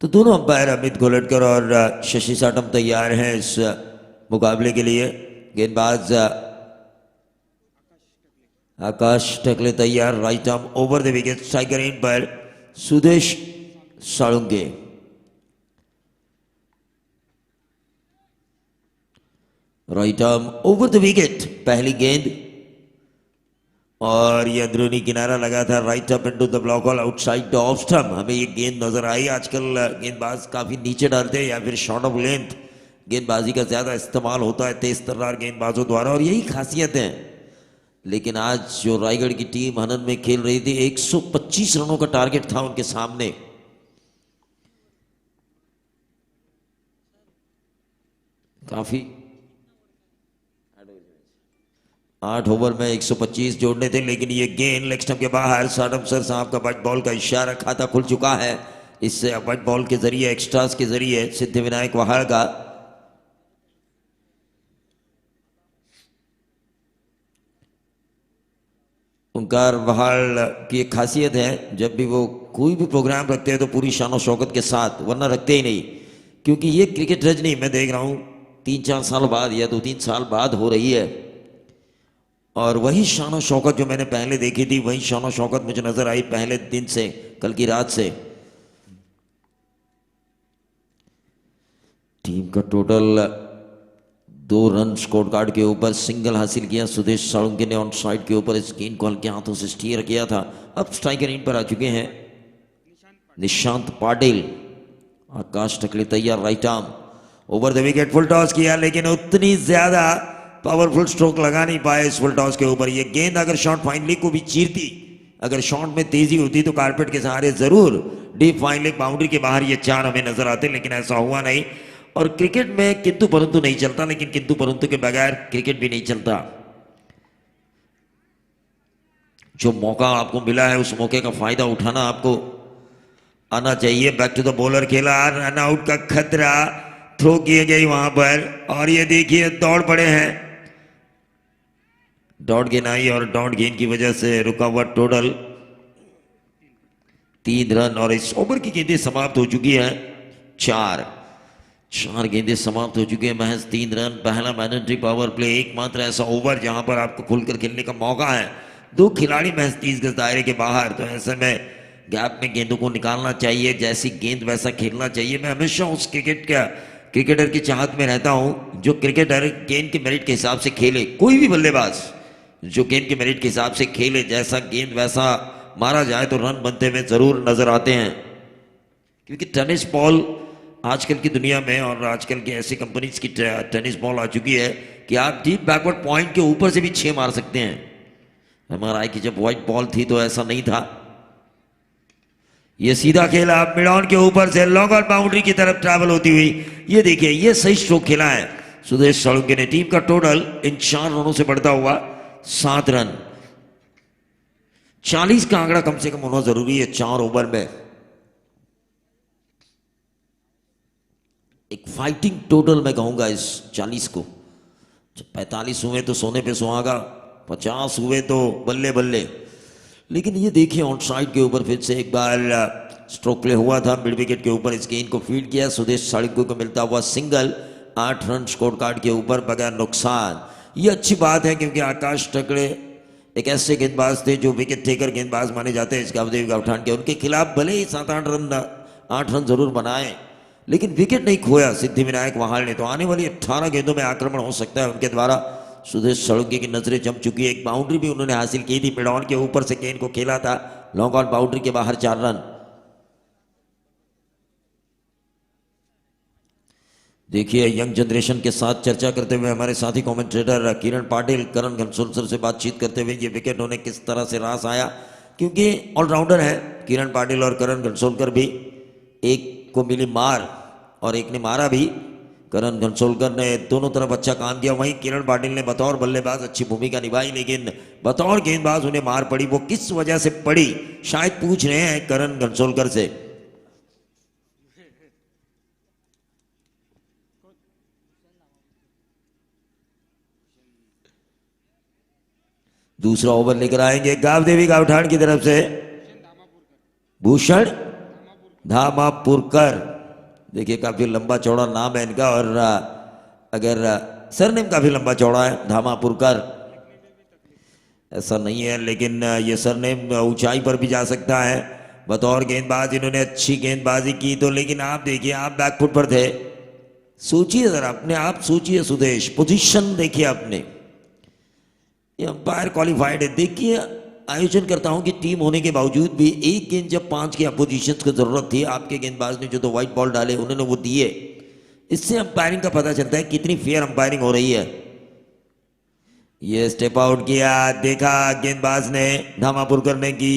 तो दोनों अंपायर अमित गोलटकर और शशि साटम तैयार हैं इस मुकाबले के लिए। गेंदबाज आकाश टकले तैयार, right arm over the wicket, striker in पर Sudesh Salunke. Right arm over the wicket, पहली गेंद और ये अंदरूनी किनारा लगा था, right up into the block hole outside the off stump. हमें ये गेंद नजर आई। आजकल गेंदबाज काफी नीचे डालते हैं या फिर शॉर्ट ऑफ लेंथ गेंदबाजी का ज्यादा इस्तेमाल होता है तेज तर्रार गेंदबाजों द्वारा, और यही खासियत है। लेकिन आज जो रायगढ़ की टीम हनन में खेल रही थी, 125 रनों का टारगेट था उनके सामने। काफी 8 ओवर में 125 जोड़ने थे, लेकिन ये गेंद लेग स्टंप के बाहर। साडम सर साहब का व्हाइट बॉल का इशारा, खाता खुल चुका है इससे व्हाइट बॉल के जरिए, एक्स्ट्रास के जरिए सिद्धि विनायक वहाड़ का। ओंकार वहाड़ की एक खासियत है, जब भी वो कोई भी प्रोग्राम रखते हैं तो पूरी शान और शौकत के साथ, वरना रखते ही नहीं। क्योंकि ये क्रिकेट रजनी मैं देख रहा हूं 3-4 साल बाद या 2-3 साल बाद हो रही है, और वही शान और शौकत जो मैंने पहले देखी थी, वही शान और शौकत मुझे नजर आई पहले दिन से, कल की रात से। टीम का टोटल 2 रन स्कोर कार्ड के ऊपर सिंगल हासिल किया सुदेश साळुंके ने। ऑन साइड के ऊपर इस गेंद को हल्के हाथों से स्टीयर किया था। अब स्ट्राइकर इन पर आ चुके हैं निशांत पाटिल। आकाश टकले तैयार, right arm over the wicket, full toss किया, लेकिन उतनी ज्यादा पावरफुल स्ट्रोक लगा नहीं पाए इस फुल टॉस के ऊपर। ये गेंद अगर शॉर्ट फाइन लेग को भी चीरती, अगर शॉट में तेजी होती, तो कारपेट के सहारे जरूर डीप फाइन लेग बाउंड्री के बाहर ये 4 हमें नजर आते, लेकिन ऐसा हुआ नहीं। और क्रिकेट में किंतु परंतु नहीं चलता, लेकिन किंतु परंतु के बगैर क्रिकेट भी नहीं चलता। जो मौका आपको मिला है उस मौके का फायदा उठाना आपको आना चाहिए। बैक टू द बॉलर खेला, रन आउट का खतरा, थ्रो किए गई वहां पर, और ये देखिए दौड़ पड़े हैं। डॉट गेंद आई और डॉट गेंद की वजह से रुका हुआ टोटल 3 रन, और इस ओवर की गेंदें समाप्त हो चुकी हैं। 4 गेंदें समाप्त हो चुकी है, महज 3 रन। पहला मैंडेटरी पावर प्ले, एकमात्र ऐसा ओवर जहां पर आपको खुलकर खेलने का मौका है। 2 खिलाड़ी महज 30 गज दायरे के बाहर, तो ऐसे में गैप में गेंदों को निकालना चाहिए, जैसी गेंद वैसा खेलना चाहिए। मैं हमेशा उस क्रिकेटर की चाहत में रहता हूं जो क्रिकेटर गेंद के मेरिट के हिसाब से खेले। कोई भी बल्लेबाज जो गेंद के मेरिट के हिसाब से खेले, जैसा गेंद वैसा मारा जाए, तो रन बनते हुए जरूर नजर आते हैं। क्योंकि टेनिस बॉल आजकल की दुनिया में, और आजकल की ऐसी कंपनीज की टेनिस बॉल आ चुकी है कि आप डीप बैकवर्ड पॉइंट के ऊपर से भी 6 मार सकते हैं। एमआरआई की जब व्हाइट बॉल थी तो ऐसा नहीं था। ये सीधा खेला मिड ऑन के ऊपर से, लॉन्ग ऑन बाउंड्री की तरफ ट्रैवल होती हुई। ये देखिए, ये सही स्ट्रोक खेला है सुदेश साळुंके ने। टीम का टोटल इन 4 रनों से बढ़ता हुआ 7 रन। 40 का आंकड़ा कम से कम होना जरूरी है 4 ओवर में। एक फाइटिंग टोटल मैं कहूंगा इस 40 को। जब 45 हुए तो सोने पे सुहागा, 50 हुए तो बल्ले बल्ले। लेकिन ये देखिए ऑन साइड के ऊपर फिर से एक बार स्ट्रोक प्ले हुआ था मिड विकेट के ऊपर, इस गेंद को फील्ड किया सुदेश साळुंके को मिलता हुआ सिंगल। 8 रन स्कोर कार्ड के ऊपर बगैर नुकसान। ये अच्छी बात है, क्योंकि आकाश टकले एक ऐसे गेंदबाज थे जो विकेट टेकर गेंदबाज माने जाते हैं इसके अवधि गावठान के। उनके खिलाफ भले ही 8 रन जरूर बनाए, लेकिन विकेट नहीं खोया सिद्धि विनायक वहाड़ ने। तो आने वाली 18 गेंदों में आक्रमण हो सकता है उनके द्वारा। सुदेश साळुंके की नजरें जम चुकी है। एक बाउंड्री भी उन्होंने हासिल की थी, मिड ऑन के ऊपर से गेंद को खेला था, लॉन्ग ऑन बाउंड्री के बाहर 4 रन। देखिए यंग जनरेशन के साथ चर्चा करते हुए हमारे साथी कमेंटेटर किरण पाटिल करण घनसोलकर से बातचीत करते हुए, ये विकेट होने किस तरह से रास आया, क्योंकि ऑलराउंडर है किरण पाटिल और करण घनसोलकर भी। एक को मिली मार और एक ने मारा भी। करण घनसोलकर ने दोनों तरफ अच्छा काम किया, वहीं किरण पाटिल ने बतौर बल्लेबाज अच्छी भूमिका निभाई, लेकिन बतौर गेंदबाज उन्हें मार पड़ी। वो किस वजह से पड़ी, शायद पूछ रहे हैं करण घनसोलकर से। दूसरा ओवर लेकर आएंगे गावदेवी गावठाण की तरफ से भूषण धामापुरकर। देखिए काफी लंबा चौड़ा नाम है इनका, और अगर सरनेम काफी लंबा चौड़ा है धामापुरकर, ऐसा नहीं है, लेकिन ये सरनेम ऊंचाई पर भी जा सकता है। बतौर गेंदबाज इन्होंने अच्छी गेंदबाजी की तो, लेकिन आप देखिए आप बैकफुट पर थे। सोचिए जरा, अपने आप सोचिए सुदेश, पोजीशन देखिए आपने, ये अंपायर क्वालिफाइड है। देखिए आयोजनकर्ताओं की टीम होने के बावजूद भी एक गेंद जब 5 की अपोजिशन को जरूरत थी, आपके गेंदबाज ने जो 2 व्हाइट बॉल डाले उन्होंने वो दिए। इससे अंपायरिंग का पता चलता है कितनी फेयर अंपायरिंग हो रही है। ये स्टेप आउट किया, देखा गेंदबाज ने धामापुरकर ने की,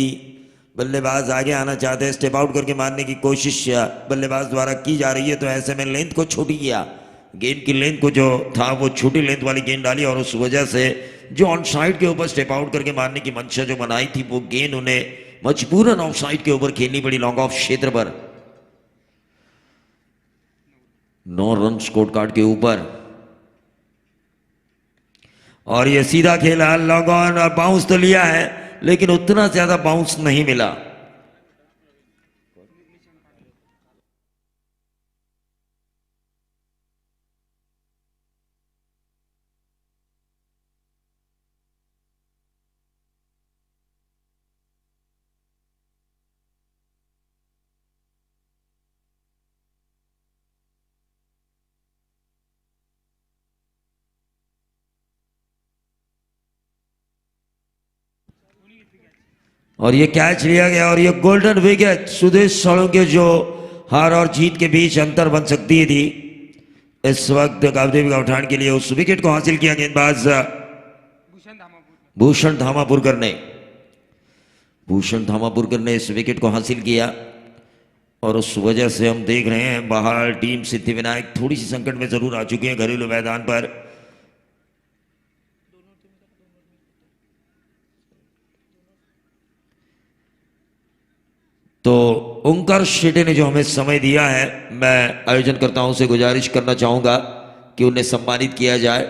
बल्लेबाज आगे आना चाहते हैं, स्टेप आउट करके मारने की कोशिश बल्लेबाज द्वारा की जा रही है, तो ऐसे में लेंथ को छोटी किया, गेंद की लेंथ को जो था वो छोटी लेंथ वाली गेंद डाली, और उस वजह से जो ऑन साइड के ऊपर स्टेप आउट करके मारने की मंशा जो बनाई थी वो गेंद उन्हें मजबूरन ऑफ साइड के ऊपर खेलनी पड़ी, लॉन्ग ऑफ क्षेत्र पर। 9 रन स्कोर कार्ड के ऊपर, और ये सीधा खेला लॉन्ग ऑन, और बाउंस तो लिया है लेकिन उतना ज्यादा बाउंस नहीं मिला। और ये कैच लिया गया, और ये गोल्डन विकेट सुदेश साळुंखे, जो हार और जीत के बीच अंतर बन सकती थी इस वक्त गावदेवी गावठाण के लिए, उस विकेट को हासिल किया गेंदबाज भूषण धामापुरकर ने। भूषण धामापुरकर ने इस विकेट को हासिल किया, और उस वजह से हम देख रहे हैं बाहर टीम सिद्धिविनायक थोड़ी सी संकट में जरूर आ चुकी है घरेलू मैदान पर। तो ओंकार शेटे ने जो हमें समय दिया है, मैं आयोजनकर्ताओं से गुजारिश करना चाहूंगा कि उन्हें सम्मानित किया जाए,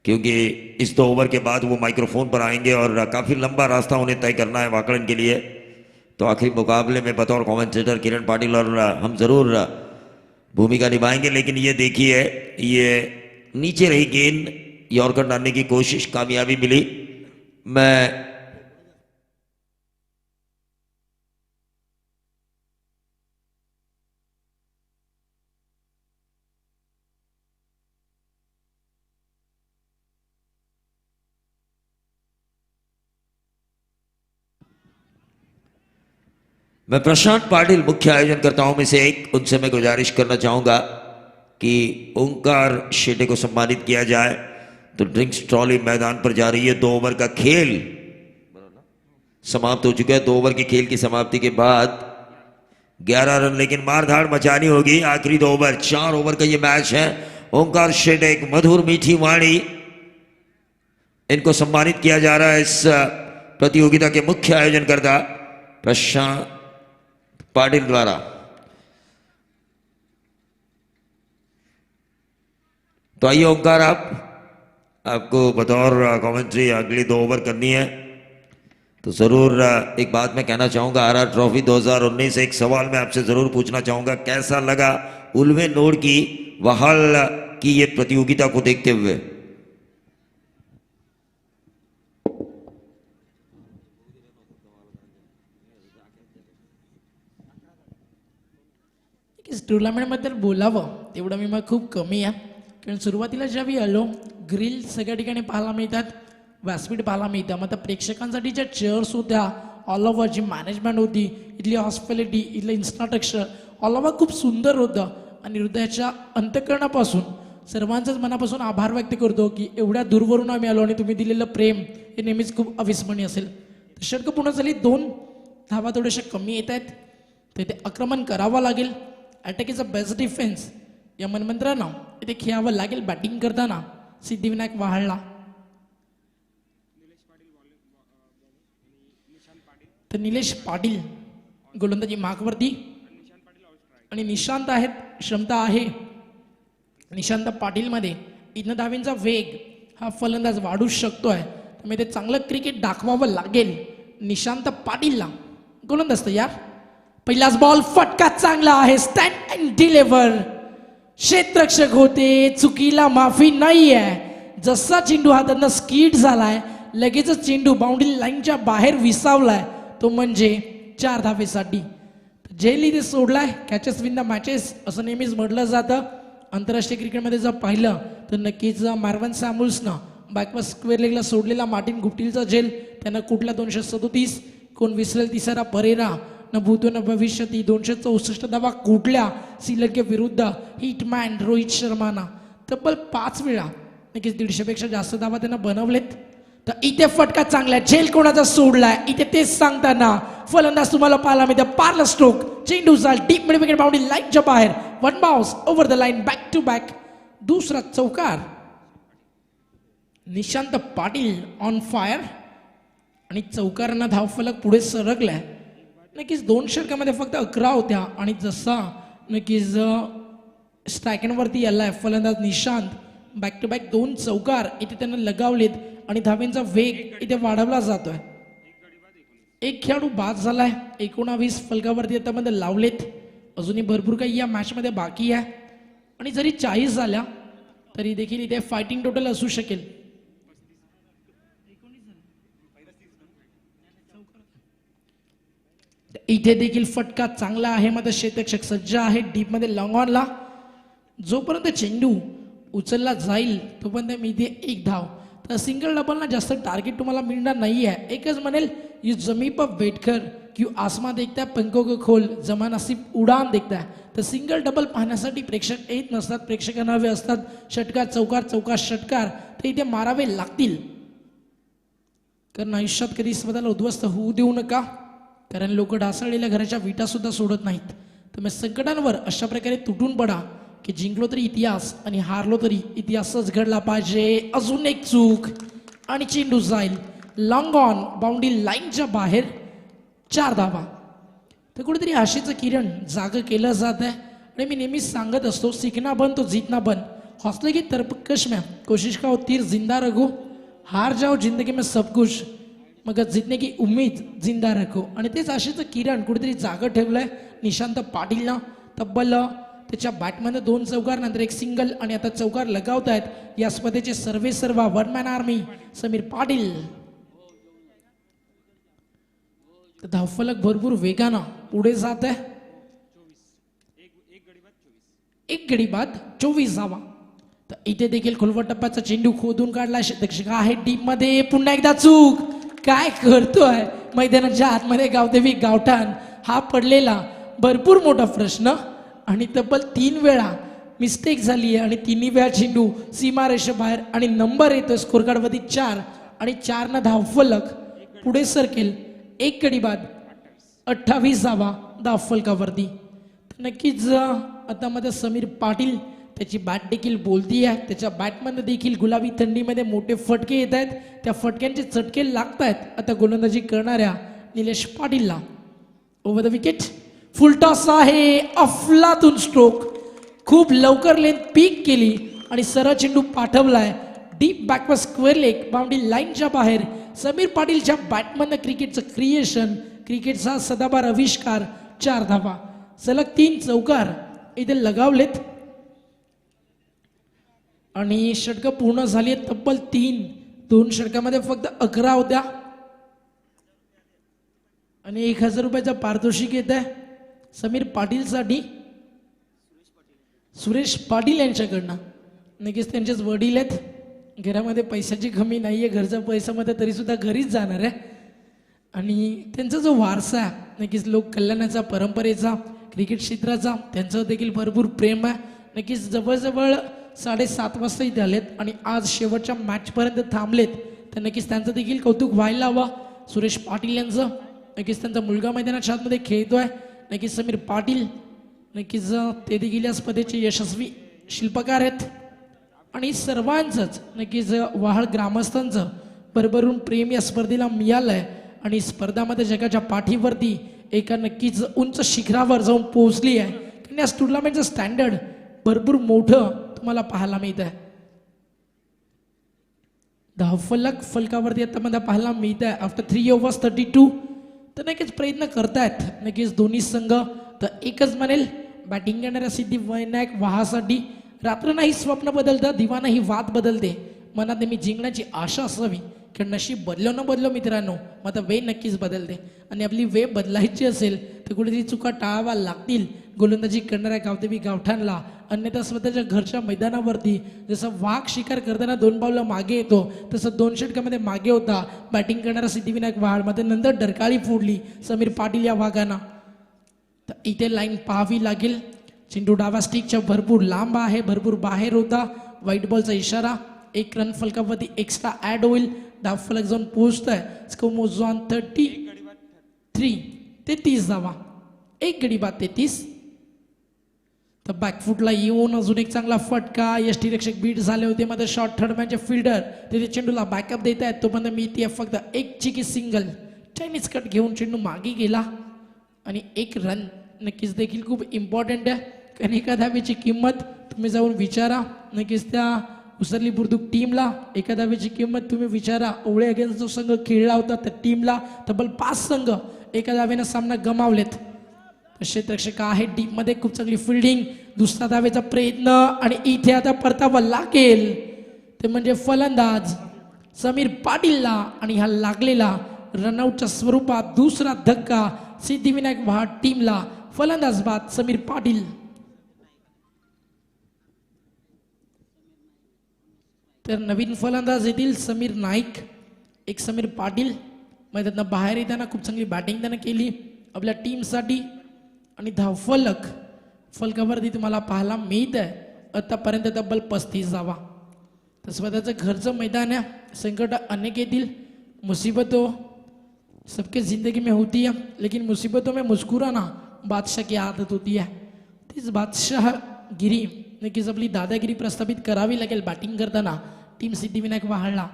क्योंकि इस 2 ओवर के बाद वो माइक्रोफोन पर आएंगे और काफी लंबा रास्ता उन्हें तय करना है वाकड़न के लिए। तो आखिरी मुकाबले में बतौर कमेंटेटर किरण पाटिल और हम जरूर भूमिका निभाएंगे, लेकिन ये देखिए ये नीचे रही गेंद, यॉर्कर डालने की कोशिश, कामयाबी मिली। मैं प्रशांत पाटिल मुख्य आयोजनकर्ताओं में से एक, उनसे मैं गुजारिश करना चाहूंगा कि ओंकार शेटे को सम्मानित किया जाए। तो ड्रिंक्स ट्रॉली मैदान पर जा रही है। 2 ओवर का खेल समाप्त हो चुका है। 2 ओवर के खेल की समाप्ति के बाद 11 रन, लेकिन मारधाड़ मचानी होगी आखिरी 2 ओवर। 4 ओवर का ये मैच है। ओंकार शेटे, एक मधुर मीठी वाणी, इनको सम्मानित किया जा रहा है इस प्रतियोगिता के मुख्य आयोजनकर्ता प्रशांत पाटिल द्वारा। तो आइए ओंकार, आपको बतौर कमेंट्री अगली 2 ओवर करनी है। तो जरूर एक बात मैं कहना चाहूंगा, आरआर ट्रॉफी 2019, एक सवाल मैं आपसे जरूर पूछना चाहूंगा, कैसा लगा उल्वे नोड की वहाल की ये प्रतियोगिता को देखते हुए? टुर्नामेंटबद्दल बोलावं तेवढं मी मग खूप कमी आहे, कारण सुरुवातीला ज्यावेळी आलो ग्रिल सगळ्या ठिकाणी पाहायला मिळतात, व्यासपीठ पाहायला मिळतं, मग त्या प्रेक्षकांसाठी ज्या चेअर्स होत्या, ऑल ओव्हर जी मॅनेजमेंट होती, इथली हॉस्पिटॅलिटी, इथलं इन्फ्रास्ट्रक्चर, ऑल ओव्हर खूप सुंदर होतं. आणि हृदयाच्या अंतःकरणापासून सर्वांचंच मनापासून आभार व्यक्त करतो की एवढ्या दूरवरून आम्ही आलो आणि तुम्ही दिलेलं प्रेम हे नेहमीच खूप अविस्मरणीय असेल. षटकं पूर्ण झाली, 2 धावा थोड्याशा कमी येत आहेत, तर ते आक्रमण करावं लागेल. Attack is a best defence या मनमंत्रानं इथे खेळावं लागेल. बॅटिंग करताना सिद्धिविनायक वाहाळला, तर निलेश पाटील गोलंदाजी मार्कवरती आणि निशांत आहेत, क्षमता आहे निशांत पाटीलमध्ये. 3 धावेंचा वेग हा फलंदाज वाढू शकतोय. त्यामुळे ते चांगलं क्रिकेट दाखवावं लागेल निशांत पाटीलला. गोलंदाज तयार. पहिलाच बॉल फटका चांगला आहे. Stand and deliver. क्षेत्ररक्षक होते, चुकीला माफी नाही आहे. जसा चेंडू हातातनं स्कीड झालाय लगेचच चेंडू बाउंड्री लाईनच्या बाहेर विसावलाय, तो म्हणजे 4 धावेसाठी. जेल इथे सोडलाय. कॅचेस विन द मॅचेस असं नेहमीच म्हटलं जातं. आंतरराष्ट्रीय क्रिकेटमध्ये जर पाहिलं तर नक्कीच मार्वन सॅम्युल्सनं बॅकवर्ड स्क्वेअर लेगला सोडलेला मार्टिन गुप्टिलचा झेल त्यानं कुठला 237, कोण विसरेल तिसरा परेरा न भूतो न भविष्य ती 264 धावा कुठल्या श्रीलंके विरुद्ध हिटमॅन रोहित शर्माना तब्बल 5 वेळा नक्कीच 150 पेक्षा जास्त धावा त्यांना बनवलेत. तर इथे फटका चांगला झेल कोणाचा सोडलाय इथे तेच सांगताना फलंदाज तुम्हाला पाहायला मिळतं. पार्लर स्ट्रोक. चेंडू जाल डीप मिड विकेट बाउंड्री लाईनच्या बाहेर. One bounce over the line back to back. दुसरा चौकार. निशांत पाटील ऑन फायर आणि चौकारांना धावफलक पुढे सरकलाय. नक्कीच 2 षटकामध्ये फक्त 11 होत्या आणि जसा नक्कीच स्ट्रायकनवरती आलाय फलंदाज निशांत बॅक टू बॅक 2 चौकार इथे त्यांना लगावलेत आणि धावेंचा वेग इथे वाढवला जातोय. एक खेळाडू बाद झालाय. 19 फलकावरती आता मध्ये लावलेत. अजूनही भरपूर काही या मॅचमध्ये बाकी आहे आणि जरी 40 झाल्या तरी देखील इथे फायटिंग टोटल असू शकेल. इथे देखील फटका चांगला आहे. मात्र क्षेत्ररक्षक सज्ज आहे डीप मध्ये लॉंग ऑनला. जोपर्यंत चेंडू उचलला जाईल तोपर्यंत मी इथे 1 धाव. तर सिंगल डबलना जास्त टार्गेट तुम्हाला मिळणार नाही आहे. एकच म्हणेल यू जमी पर वेटकर क्यू आसमा देखता पंखों को खोल जमा नसीब उडान देखता. तर सिंगल डबल पाहण्यासाठी प्रेक्षक येत नसतात. प्रेक्षकांना हवे असतात षटकार चौकार चौकार षटकार. तर इथे मारावे लागतील. कारण आयुष्यात कधी स्वतःला उद्ध्वस्त होऊ देऊ नका. कारण लोक ढासळलेल्या घराच्या विटा सुद्धा सोडत नाहीत. तर मग संकटांवर अशा प्रकारे तुटून पडा की जिंकलो तरी इतिहास आणि हारलो तरी इतिहासच घडला पाहिजे. अजून एक चूक आणि चेंडू जाईल लॉंग ऑन बाउंड्री लाईनच्या बाहेर. 4 धावा. तर कुठेतरी आशेचं किरण जाग केलं जात आहे आणि मी नेहमीच सांगत असतो सीखना बन तो जीतना बन. हौसले की तरकश में कोशिश का तीर जिंदा रखो. हार जाओ जिंदगी में सब कुछ मगर जितने की उम्मीद जिंदा रखो. आणि तेच आशेचं किरण कुठेतरी जागं ठेवलंय निशांत पाटीलनं. तब्बल त्याच्या बॅटमध्ये 2 चौकार नंतर 1 सिंगल आणि आता चौकार लगावतायत या स्पर्धेचे सर्वेसर्वा one man army Sameer Patil. धावफलक भरपूर वेगानं पुढे जात आहे. 1 गडी बाद 24 धावा. तर इथे देखील खोलवट टप्प्याचा चेंडू खोदून काढला. क्षेत्ररक्षक आहे डीप मध्ये. पुन्हा एकदा चूक. काय करतोय मैदानाच्या आतमध्ये गावदेवी गावठाण हा पडलेला भरपूर मोठा प्रश्न. आणि तब्बल 3 वेळा मिस्टेक झाली आहे आणि 3 वेळा चेंडू सीमारेषेबाहेर आणि नंबर येतोय स्कोर कार्डवरती 4 आणि 4 न धावफलक पुढे सरकेल. 1 गडी बाद 28 धावा धावफलकावरती. नक्कीच आता मध्ये समीर पाटील त्याची बॅट देखील बोलती आहे. त्याच्या बॅटमध्ये देखील गुलाबी थंडीमध्ये मोठे फटके येत आहेत. त्या फटक्यांचे चटके लागत आहेत आता गोलंदाजी करणाऱ्या निलेश पाटीलला. Over the wicket. फुलटॉस आहे. अफलातून स्ट्रोक. खूप लवकर लेन पीक केली आणि सरळ चेंडू पाठवलाय deep backward square leg boundary लाईनच्या बाहेर. समीर पाटीलच्या बॅटमधनं क्रिकेटचं क्रिएशन, क्रिकेटचा सदाबार आविष्कार. 4 धावा. सलग 3 चौकार इथे लगावलेत आणि षटकं पूर्ण झाली आहेत तब्बल 3. 2 षटकामध्ये फक्त 11 होत्या आणि 1000 रुपयाचा पारितोषिक येत आहे समीर पाटीलसाठी. सुरेश पाटील यांच्याकडनं. नक्कीच त्यांचेच वडील आहेत. घरामध्ये पैशाची कमी नाही आहे. घरचा पैसा मध्ये तरी सुद्धा घरीच जाणार आहे आणि त्यांचा जो वारसा आहे नक्कीच लोक कल्याणाचा परंपरेचा क्रिकेट क्षेत्राचा त्यांचं देखील भरपूर प्रेम आहे. नक्कीच जवळजवळ 7:30 वाजता इथे आलेत आणि आज शेवटच्या मॅचपर्यंत थांबलेत. तर नक्कीच त्यांचं देखील कौतुक व्हायला हवं सुरेश पाटील यांचं. नक्कीच त्यांचा मुलगा मैदानाच्या आतमध्ये खेळतोय. नक्कीच समीर पाटील नक्कीच ते देखील या स्पर्धेचे यशस्वी शिल्पकार आहेत आणि सर्वांचंच नक्कीच वाहळ ग्रामस्थांचं भरभरून प्रेम या स्पर्धेला मिळालंय आणि स्पर्धामध्ये जगाच्या पाठीवरती एका नक्कीच उंच शिखरावर जाऊन पोहोचली आहे. कारण या टुर्नामेंटचं स्टँडर्ड भरपूर मोठं तुम्हाला पाहायला मिळत आहे. धावफलक फलकावरती आता मला पाहायला मिळत आहे आफ्टर 3 overs 32. तर नक्कीच प्रयत्न करतायत नक्कीच दोन्ही संघ. तर एकच म्हणेल बॅटिंग करणाऱ्या सिद्धिविनायक वाहासाठी रात्र नाही स्वप्न बदलतं, दिवा नाही वाद बदलते. मनात नेहमी जिंकण्याची आशा असावी, कारण नशीब बदलो न बदलो मित्रांनो, मग आता वेळ नक्कीच बदलते. आणि आपली वेळ बदलायची असेल तर कुठेतरी चुका टाळाव्या लागतील गोलंदाजी करणाऱ्या गावदेवी गावठाणला. अन्यथा स्वतःच्या घरच्या मैदानावरती जसं वाघ शिकार करताना 2 पावलं मागे येतो तसं 2 षटकामध्ये मागे होता बॅटिंग करणारा सिद्धिविनायक वाहाड. मध्ये नंतर डरकाळी फोडली समीर पाटील या वाघांना. तर इथे लाईन पाहावी लागेल. चेंडू डावा स्टिकच्या भरपूर लांब आहे, भरपूर बाहेर होता. व्हाईट बॉलचा इशारा. 1 रन फलकावरती एक्स्ट्रा ॲड होईल. डाव फलक जाऊन पोहोचत आहे. स्कोर मोजून 33 ते 30 धावा. 1 गडी बाद 33. तर बॅकफुटला येऊन अजून एक चांगला फटका. यष्टीरक्षक बीट झाले होते. मध्ये शॉर्ट थर्डमॅनचे फिल्डर तिथे चेंडूला बॅकअप देत आहेत. तोपर्यंत मी ती फक्त 1 चिकी सिंगल टेनिस कट घेऊन चेंडू मागे गेला आणि 1 रन नक्कीच देखील खूप इम्पॉर्टंट आहे. कारण एका धावेची किंमत तुम्ही जाऊन विचारा नक्कीच त्या उसरली बुर्दुक टीमला. एका धावेची किंमत तुम्ही विचारा ओवळे अगेन्स्ट जो संघ खेळला होता त्या टीमला. तब्बल 5 संघ एका धावेनं सामना गमावलेत. क्षेत्ररक्षक आहे डीपमध्ये, खूप चांगली फिल्डिंग. दुसरा धावेचा प्रयत्न आणि इथे आता परतावा लागेल ते म्हणजे फलंदाज समीर पाटीलला. आणि हा लागलेला रनआउटच्या स्वरूपात दुसरा धक्का सिद्धिविनायक वाहाड टीमला. फलंदाज बाद समीर पाटील. तर नवीन फलंदाज येतील समीर नाईक, एक समीर पाटील. मैदानात बाहेर येताना खूप चांगली बॅटिंग त्यानं केली आपल्या टीमसाठी. आणि धावफलक फलकावरती तुम्हाला पाहायला मिळत आहे आतापर्यंत तब्बल 35 धावा. तर स्वतःचं घरचं मैदान आहे. संकट अनेक येतील. मुसीबतों सबके जिंदगी में होती है, लेकिन मुसीबतों में मुस्कुराना बादशाह की आदत होती है. तीच बादशाहगिरी नक्कीच आपली दादागिरी प्रस्थापित करावी लागेल बॅटिंग करताना. टीम सिद्धिविनायक वाहाडला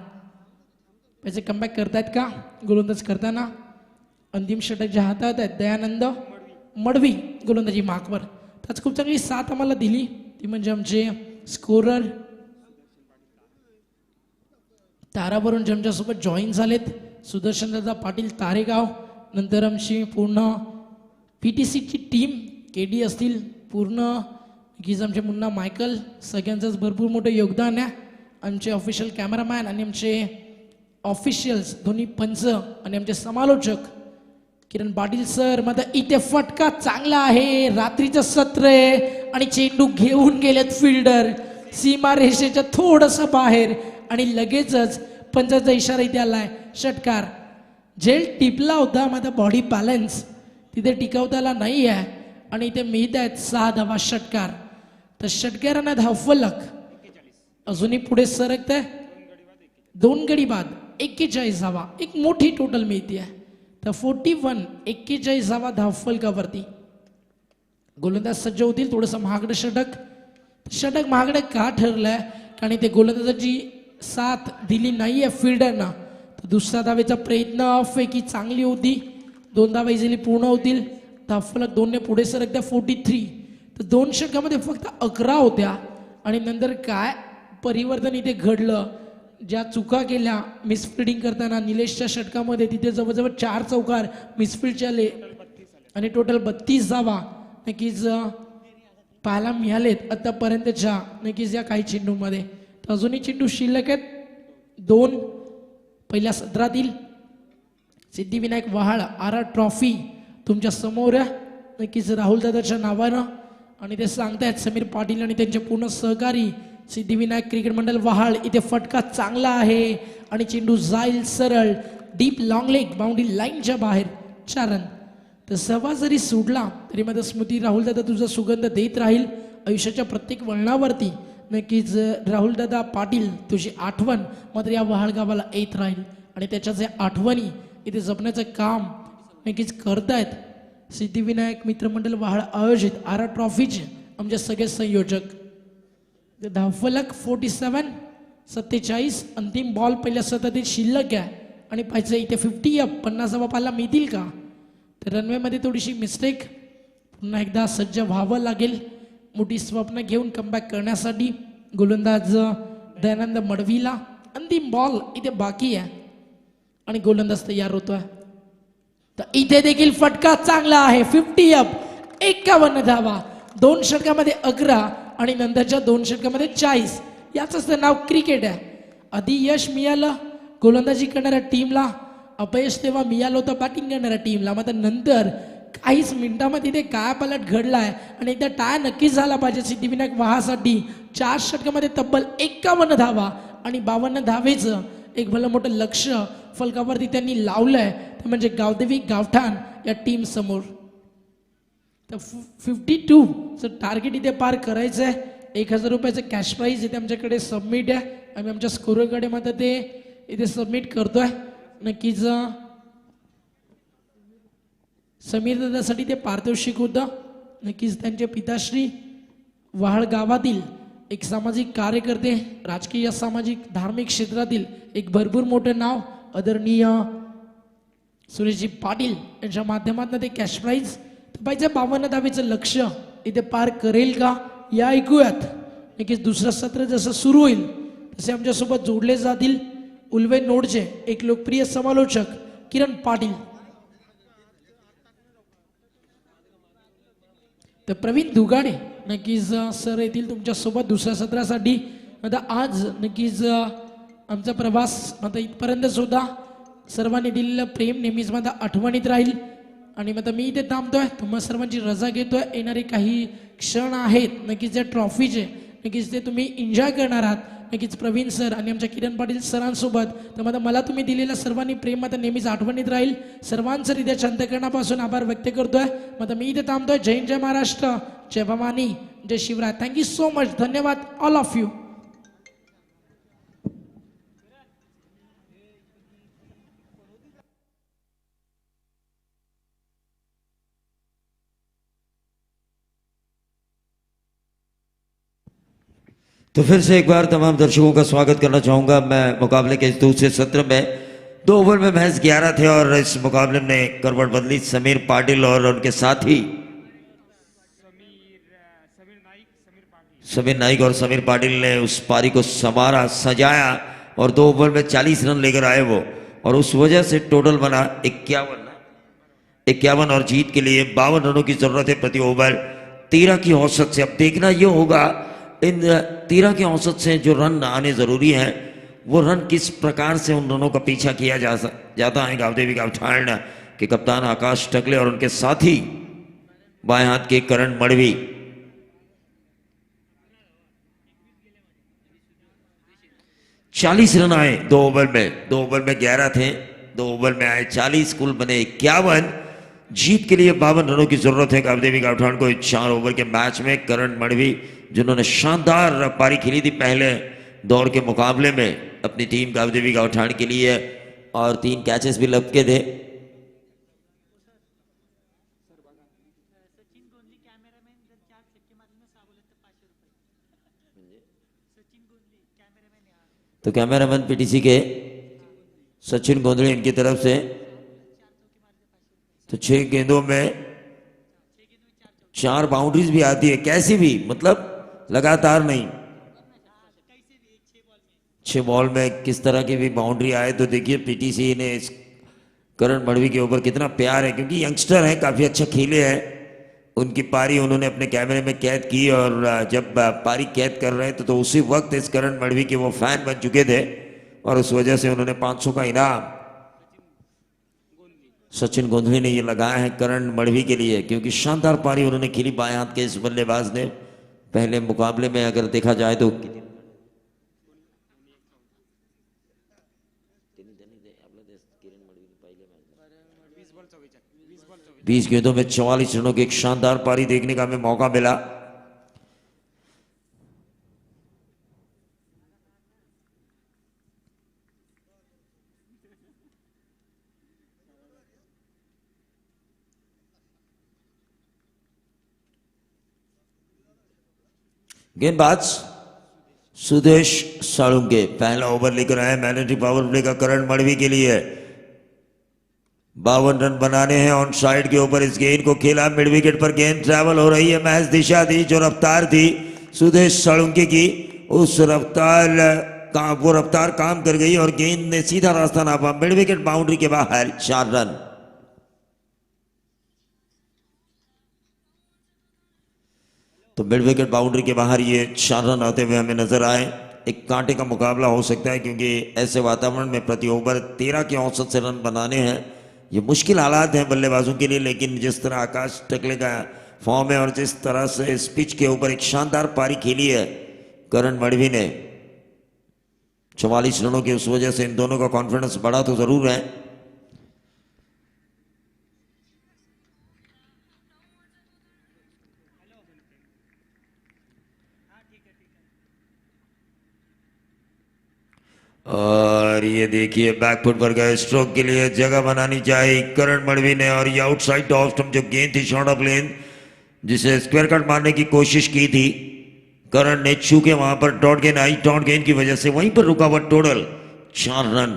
त्याचे कमबॅक करतायत का गोलंदाज करताना. अंतिम षटक ज्या हातात आहेत दयानंद मडवी गोलंदाजी मार्कवर. त्याच खूप चांगली साथ आम्हाला दिली ती म्हणजे आमचे स्कोरर तारावरून जे आमच्यासोबत जॉईन झालेत सुदर्शनदादा पाटील तारेगाव. नंतर आमची पूर्ण PTCची टीम KD असतील पूर्ण कीज आमचे मुन्ना मायकल सगळ्यांचंच भरपूर मोठं योगदान आहे. आमचे ऑफिशियल कॅमेरामॅन आणि आमचे ऑफिशियल्स दोन्ही पंच आणि आमचे समालोचक किरण पाटील सर. मात्र इथे फटका चांगला आहे. रात्रीचं सत्र आहे आणि चेंडू घेऊन गेलेत फिल्डर सीमारेषेच्या थोडंसं बाहेर. आणि लगेचच पंचाचा इशारा इथे आलाय षटकार. झेल टिपला होता मात्र बॉडी बॅलन्स तिथे टिकवता आला नाही आहे. आणि इथे मिळत आहेत 6 धावा षटकार. तर षटकारांना धावफलक अजूनही पुढे सरकत आहे. 2 गडी बाद 41 धावा. एक मोठी टोटल मिळते आहे. तर 41 धावा धावफलकावरती. गोलंदाज सज्ज होतील. थोडंसं महागडं षटक महागडं का ठरलंय कारण ते गोलंदाजाची साथ दिली नाही आहे फिल्डरना. तर दुसऱ्या धावेचा प्रयत्न फेकी चांगली होती. 2 धावा इझिली पूर्ण होतील. धावफलक 2ने पुढे सरकत्या 43. तर 2 षटकामध्ये फक्त 11 होत्या. आणि नंतर काय परिवर्तन इथे घडलं. ज्या चुका केल्या मिसफिल्डिंग करताना निलेशच्या षटकामध्ये तिथे जवळजवळ 4 चौकार मिसफिल्डचे आले आणि टोटल 32 धावा नक्कीच पाहायला मिळालेत आतापर्यंतच्या नक्कीच या काही चेंडूमध्ये. तर अजूनही चेंडू शिल्लक आहेत 2 पहिल्या सत्रातील. सिद्धिविनायक वाहाड RR ट्रॉफी तुमच्या समोर आहे नक्कीच राहुल दादाच्या नावानं. आणि ते सांगतायत समीर पाटील आणि त्यांचे पूर्ण सहकारी सिद्धिविनायक क्रिकेट मंडळ वाहाड. इथे फटका चांगला आहे आणि चेंडू जाईल सरळ डीप लॉंग लेग बाउंड्री लाईनच्या बाहेर. 4 रन. तर सवा जरी सोडला तरी मात्र स्मृती राहुल दादा तुझा सुगंध देत राहील आयुष्याच्या प्रत्येक वळणावरती. नक्कीच राहुल दादा पाटील तुझी आठवण मात्र या वाहाड गावाला येत राहील. आणि त्याच्या जे आठवणी इथे जपण्याचं काम नक्कीच करतायत सिद्धिविनायक मित्रमंडळ वाहाड आयोजित RR ट्रॉफीचे आमचे सगळे संयोजक. धावफलक 47 अंतिम बॉल पहिल्या सततीत शिल्लक आहे. आणि पाहिजे इथे 50 50 पाहायला मिळतील का. तर रनवेमध्ये थोडीशी मिस्टेक. पुन्हा एकदा सज्ज व्हावं लागेल मोठी स्वप्न घेऊन कमबॅक करण्यासाठी. गोलंदाज दयानंद मडवीला अंतिम बॉल इथे बाकी आहे आणि गोलंदाज तयार होतोय. तर इथे देखील फटका चांगला आहे. 50 अप, 51 धावा, 2 षटकामध्ये 11 आणि नंतरच्या 2 षटकामध्ये 40. याच नाव क्रिकेट आहे. आधी यश मिळालं गोलंदाजी करणाऱ्या टीमला, अपयश तेव्हा मिळालं होतं बॅटिंग करणाऱ्या टीमला. मात्र नंतर काहीच मिनिटामध्ये ते काय पलट घडलाय आणि एकदा टाय नक्कीच झाला पाहिजे सिद्धिविनायक वाहासाठी. 4 षटकामध्ये तब्बल 51 धावा आणि 52 धावेचं एक भलं मोठं लक्ष फलकावरती त्यांनी लावलंय, ते म्हणजे गावदेवी गावठाण या टीम समोर. तर 52 टार्गेट इथे पार करायचं आहे. 1000 रुपयाचं कॅश प्राईज इथे आमच्याकडे सबमिट आहे. आम्ही आमच्या स्कोररकडे मात्र ते इथे सबमिट करतोय. नक्कीच समीर दादासाठी ते पारितोषिक होतं. नक्कीच त्यांचे पिताश्री वहाड गावातील एक सामाजिक कार्यकर्ते, राजकीय सामाजिक धार्मिक क्षेत्रातील एक भरपूर मोठं नाव आदरणीय सुरेशजी पाटील यांच्या माध्यमातून ते कॅश प्राईज पाहिजे. 52 धावेचं लक्ष इथे पार करेल का या ऐकूयात. नक्कीच दुसरं सत्र जसं सुरू होईल तसे आमच्यासोबत जोडले जातील उल्वे नोडचे एक लोकप्रिय समालोचक किरण पाटील. तर प्रवीण दुगाडे नक्कीच सर येतील तुमच्यासोबत दुसऱ्या सत्रासाठी. आता आज नक्कीच आमचा प्रवास आता इथपर्यंत सुद्धा सर्वांनी दिलेलं प्रेम नेहमीच माझा आठवणीत राहील. आणि मग मी इथे थांबतोय, तुम्हा सर्वांची रजा घेतोय. येणारे काही क्षण आहेत नक्कीच त्या ट्रॉफीचे, नक्कीच ते तुम्ही एन्जॉय करणार आहात. नक्कीच प्रवीण सर आणि आमच्या किरण पाटील सरांसोबत. तर मला तुम्ही दिलेलं सर्वांनी प्रेम आता नेहमीच आठवणीत राहील. सर्वांचं हृदय अंतःकरणापासून आभार व्यक्त करतोय. मग मी इथे थांबतोय. जय हिंद, जय महाराष्ट्र, जय भवानी, जय शिवराय. Thank you so much. धन्यवाद ऑल ऑफ यू. तो फिर से एक बार तमाम दर्शकों का स्वागत करना चाहूँगा मैं मुकाबले के इस दूसरे सत्र में. 2 ओवर में महज 11 थे और इस मुकाबले में करवट बदली समीर पाटिल और उनके साथी समीर नाइक और समीर पाटिल ने उस पारी को संवारा, सजाया और 2 ओवर में 40 रन लेकर आए वो. और उस वजह से टोटल बना 51 और जीत के लिए 52 रनों की जरूरत है प्रति ओवर 13 की औसत से. अब देखना यह होगा इन 13 की औसत से जो रन आने जरूरी हैं वो रन किस प्रकार से उन रनों का पीछा किया जाता है. गावदेवी गावठाण के कप्तान आकाश टकले और उनके साथी बाएं हाथ के करण मड़वी. चालीस रन आए 2 ओवर में. 2 ओवर में 11 थे, 2 ओवर में आए 40, कुल बने 51. जीत के लिए 52 रनों की जरूरत है गावदेवी गावठाण को. 4 ओवर के मैच में करण मड़वी जिन्होंने शानदार पारी खेली थी पहले दौर के मुकाबले में अपनी टीम गावदेवी गावठाण के लिए, और 3 कैचेस भी लपके थे. तो कैमरामैन पीटीसी के सचिन गोंधले इनकी तरफ से. तो 6 गेंदों में 4 बाउंड्रीज भी आती है, कैसी भी, मतलब लगातार नहीं. 6 बॉल में किस तरह की भी बाउंड्री आए तो देखिए पीटीसी ने इस करण मड़वी के ऊपर कितना प्यार है, क्योंकि यंगस्टर है, काफी अच्छा खेले हैं. उनकी पारी उन्होंने अपने कैमरे में कैद की और जब पारी कैद कर रहे थे तो उसी वक्त इस करण मड़वी के वो फैन बन चुके थे और उस वजह से उन्होंने 500 का इनाम सचिन गोंधले ने ये लगाया है करण मड़वी के लिए, क्योंकि शानदार पारी उन्होंने खेली बाएं हाथ के इस बल्लेबाज ने. पहले मुकाबले में अगर देखा जाए तो 20 गेंदों में 44 रनों की एक शानदार पारी देखने का हमें मौका मिला. गेंदबाज सुदेश साळुंके पहला ओवर लेकर आए मैंडेटरी पावर प्ले का करण मड़वी के लिए. 52 रन बनाने हैं ऑन साइड के ऊपर. इस गेंद को खेला मिड विकेट पर, गेंद ट्रैवल हो रही है, महज दिशा थी जो रफ्तार थी सुदेश साळुंके की, उस रफ्तार वो रफ्तार काम कर गई और गेंद ने सीधा रास्ता नापा, मिड विकेट बाउंड्री के बाहर 4 रन। तो मिड विकेट बाउंड्री के बाहर ये 4 रन आते हुए हमें नजर आए। एक कांटे का मुकाबला हो सकता है क्योंकि ऐसे वातावरण में प्रति ओवर 13 के औसत से रन बनाने हैं, ये मुश्किल हालात हैं बल्लेबाजों के लिए। लेकिन जिस तरह आकाश टकले का फॉर्म है और जिस तरह से इस पिच के ऊपर एक शानदार पारी खेली है करण मड़वी ने 44 रनों की, उस वजह से इन दोनों का कॉन्फिडेंस बढ़ा तो जरूर है। और ये देखिए बैकफुट पर गए, स्ट्रोक के लिए जगह बनानी चाहिए करण मड़वी ने। और ये आउटसाइड ऑफ स्टंप जो गेंद थी शॉर्ट ऑफ लेन, जिसे स्क्वायर कट मारने की कोशिश की थी करण ने, छू के वहां पर डॉट गेंद आई, डॉट गेंद की वजह से वहीं पर रुका हुआ। टोटल 4 रन,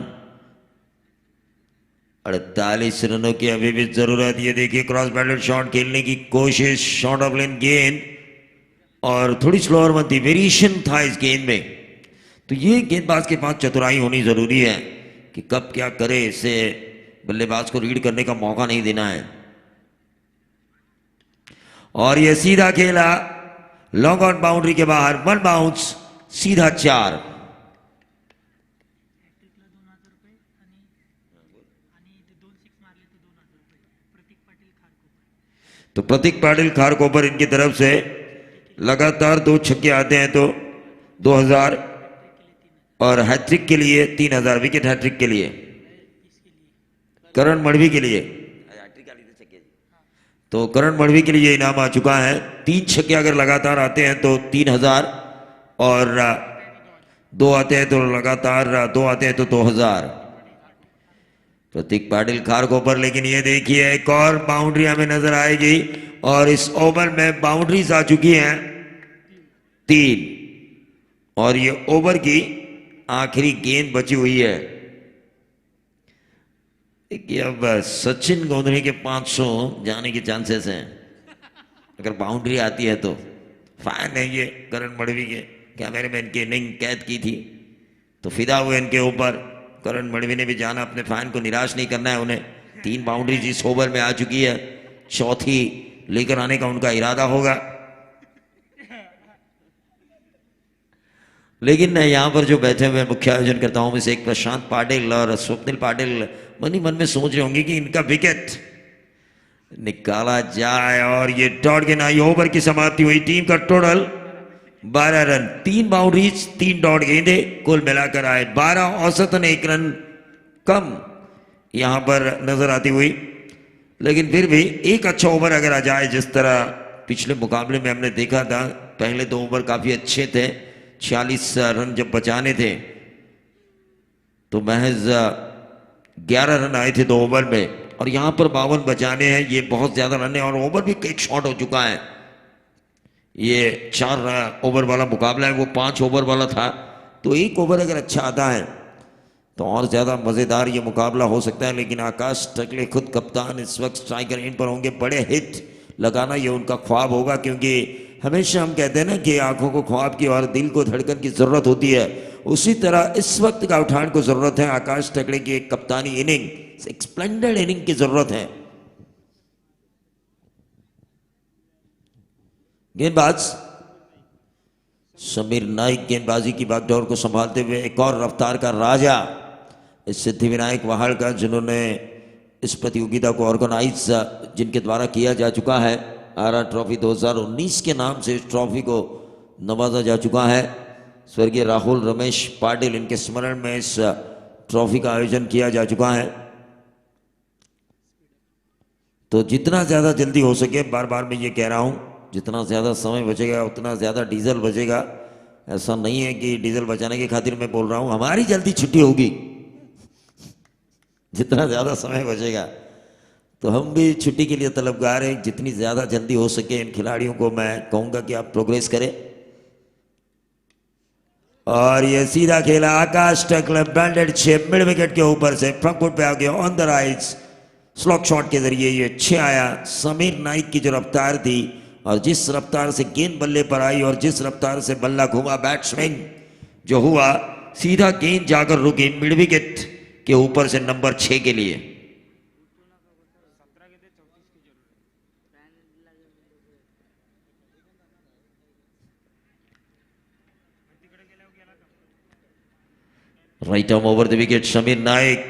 48 रनों की अभी भी जरूरत। ये देखिए क्रॉस बैटेड शॉट खेलने की कोशिश, शॉर्ट ऑफ लेन गेंद और थोड़ी स्लोअर वन थी, वेरिएशन था इस गेंद में। तो ये गेंदबाज के पास चतुराई होनी जरूरी है कि कब क्या करे, इसे बल्लेबाज को रीड करने का मौका नहीं देना है। और ये सीधा खेला लॉन्ग ऑन बाउंड्री के बाहर, 1 बाउंस, सीधा 4। तो प्रतीक पाटिल खारकोपर इनकी तरफ से लगातार 2 छक्के आते हैं तो 2000 और हैट्रिक के लिए 3000, विकेट हैट्रिक के लिए करण मड़वी के लिए। तो करण मड़वी के लिए इनाम आ चुका है। 3 छक्के अगर लगातार आते हैं तो 3000 और 2 आते हैं तो लगातार 2 आते हैं तो 2000। प्रतीक पाटिल खारकोपर। लेकिन ये देखिए एक और बाउंड्री हमें नजर आएगी और इस ओवर में बाउंड्रीज आ चुकी हैं 3 और ये ओवर की आखिरी गेंद बची हुई है। देखिए अब सचिन गोंधली के 500 जाने के चांसेस हैं अगर बाउंड्री आती है तो। फैन है ये करण मड़वी के, कैमरे में इनकी इनिंग कैद की थी तो फिदा हुए इनके ऊपर। करण मड़वी ने भी जाना, अपने फैन को निराश नहीं करना है उन्हें। 3 बाउंड्रीज इस ओवर में आ चुकी है, चौथी लेकर आने का उनका इरादा होगा। लेकिन यहाँ पर जो बैठे हुए मुख्य आयोजनकर्ताओं में से एक प्रशांत पाटिल और स्वप्निल पाटिल मन ही मन में सोच रहे होंगे कि इनका विकेट निकाला जाए। और ये डॉट गेंद आई, ओवर की समाप्ति हुई। टीम का टोटल 12 रन, 3 बाउंड्रीज, 3 डॉट गेंदे, कुल मिलाकर आए 12, औसतन 1 रन कम यहां पर नजर आती हुई। लेकिन फिर भी एक अच्छा ओवर अगर आ जाए, जिस तरह पिछले मुकाबले में हमने देखा था, पहले 2 ओवर काफी अच्छे थे, 46 रन जब बचाने थे तो महज 11 रन आए थे 2 ओवर में, और यहां पर 52 बचाने हैं, ये बहुत ज्यादा रन है। और ओवर भी एक शॉट हो चुका है। ये 4 ओवर वाला मुकाबला है, वो 5 ओवर वाला था। तो एक ओवर अगर अच्छा आता है तो और ज्यादा मजेदार ये मुकाबला हो सकता है। लेकिन आकाश टकले खुद कप्तान इस वक्त स्ट्राइकर एंड पर होंगे। बड़े हिट लगाना ये उनका ख्वाब होगा, क्योंकि हमेशा हम कहते हैं ना कि आंखों को ख्वाब की और दिल को धड़कन की जरूरत होती है, उसी तरह इस वक्त का उठान को जरूरत है। आकाश टकले की एक कप्तानी इनिंग, एक स्प्लेंडेड इनिंग की जरूरत है। गेंदबाज समीर नाइक गेंदबाजी की बागडोर को संभालते हुए, एक और रफ्तार का राजा इस सिद्धिविनायक वहाड़ का, जिन्होंने इस प्रतियोगिता को ऑर्गेनाइज जिनके द्वारा किया जा चुका है। आरआर ट्रॉफी 2019 के नाम से इस ट्रॉफी को नवाजा जा चुका है। स्वर्गीय राहुल रमेश पाटिल, इनके स्मरण में इस ट्रॉफी का आयोजन किया जा चुका है। तो जितना ज्यादा जल्दी हो सके, बार बार मैं ये कह रहा हूं, जितना ज्यादा समय बचेगा उतना ज्यादा डीजल बचेगा। ऐसा नहीं है कि डीजल बचाने की खातिर मैं बोल रहा हूं, हमारी जल्दी छुट्टी होगी। जितना ज्यादा समय बचेगा तो हम भी छुट्टी के लिए तलबगार हैं। जितनी ज्यादा जल्दी हो सके इन खिलाड़ियों को मैं कहूंगा कि आप प्रोग्रेस करें। और ये सीधा खेला आकाश टकले, ब्रांडेड 6 मिड विकेट के ऊपर से फ्रंट फुट पे आ गया on the right, slog shot के जरिए ये 6 आया। समीर नाइक की जो रफ्तार थी और जिस रफ्तार से गेंद बल्ले पर आई और जिस रफ्तार से बल्ला घूमा, बैट्समैन जो हुआ, सीधा गेंद जाकर रुकी मिड विकेट के ऊपर से नंबर 6 के लिए। Right arm over the wicket Sameer Naik.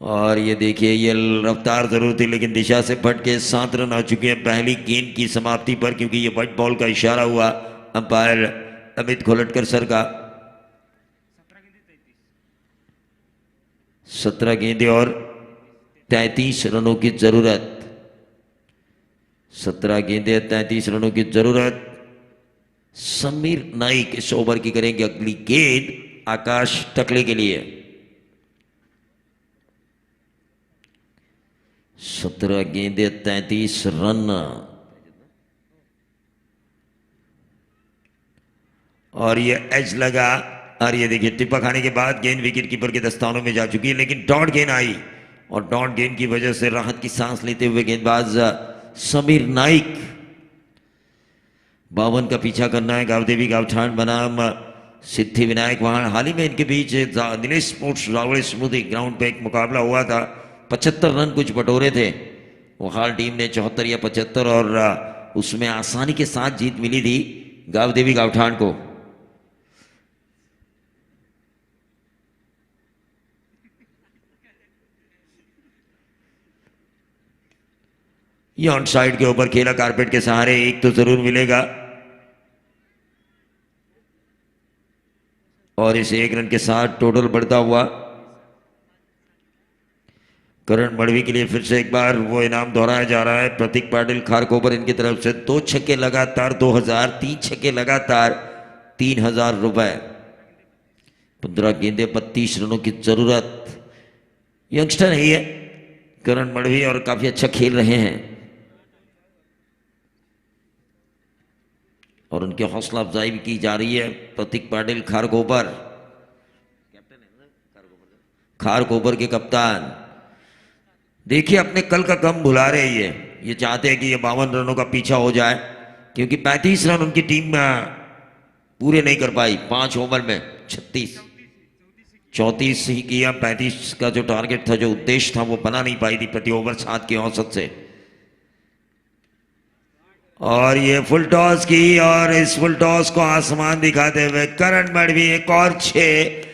और ये देखिए ये रफ्तार जरूर थी लेकिन दिशा से फट के 7 रन आ चुके हैं पहली गेंद की समाप्ति पर, क्योंकि ये व्हाइट बॉल का इशारा हुआ अंपायर अमित खोलटकर सर का। 17 गेंदें और 33 रनों की जरूरत। 17 गेंदें 33 रनों की जरूरत। समीर नाइक इस ओवर की करेंगे अगली गेंद आकाश टकले के लिए। 17 गेंदें 33 रन। और ये एज लगा और ये देखिए टिप्पा खाने के बाद गेंद विकेट कीपर के दस्तानों में जा चुकी है, लेकिन डॉट गेंद आई और डॉट गेंद की वजह से राहत की सांस लेते हुए गेंदबाज समीर नाइक। 52 का पीछा करना है गावदेवी गावठाण बनाम सिद्धि विनायक। वहां हाल ही में इनके बीच दिनेश स्पोर्ट्स रावड़े स्मृति ग्राउंड पे एक मुकाबला हुआ था। 75 रन कुछ बटोरे थे। वो हाल टीम ने 74 या 75 और उसमें आसानी के साथ जीत मिली थी गावदेवी गावठाण को। ये ऑन साइड के ऊपर खेला कारपेट के सहारे, एक तो जरूर मिलेगा। और इस 1 रन के साथ टोटल बढ़ता हुआ करण मड़वी के लिए फिर से एक बार वो इनाम दोहराया जा रहा है। प्रतीक पाटिल खारकोबर इनकी तरफ से 2 छक्के लगातार 2000, 3 छक्के लगातार 3000 रुपए। 15 गेंदे 32 रनों की जरूरत। यंगस्टर ही है करण मड़वी और काफी अच्छा खेल रहे हैं और उनकी हौसला अफजाई भी की जा रही है। प्रतीक पाटिल खारकोबर, खारकोबर के कप्तान देखिए अपने कल का कम भुला रहे हैं। ये चाहते हैं कि ये 52 रनों का पीछा हो जाए, क्योंकि 35 रन उनकी टीम पूरे नहीं कर पाई 5 ओवर में। 34 ही किया। 35 का जो टारगेट था, जो उद्देश्य था, वो बना नहीं पाई थी प्रति ओवर 7 की औसत से। और ये फुल टॉस की और इस फुल टॉस को आसमान दिखाते हुए करण मड़वी एक और 6।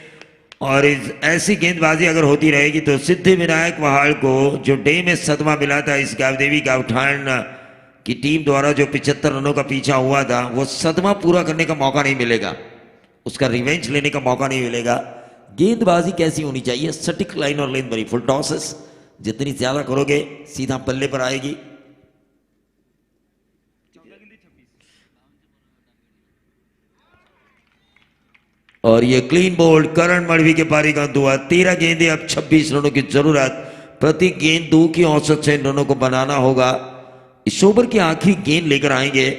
और इस ऐसी गेंदबाजी अगर होती रहेगी तो सिद्धि विनायक वहाड़ को जो डे में सदमा मिला था इस गावदेवी गावठाण की टीम द्वारा, जो 75 रनों का पीछा हुआ था, वो सदमा पूरा करने का मौका नहीं मिलेगा, उसका रिवेंज लेने का मौका नहीं मिलेगा। गेंदबाजी कैसी होनी चाहिए? सटीक लाइन और लेन भरी फुल टॉसेस जितनी ज्यादा करोगे सीधा पल्ले पर आएगी। और ये क्लीन बोल्ड करण मड़वी के पारी का दुआ। 13 गेंदे अब 26 रनों की जरूरत। प्रति गेंद 2 की औसत से इन रनों को बनाना होगा। इस ओवर की आखिरी गेंद लेकर आएंगे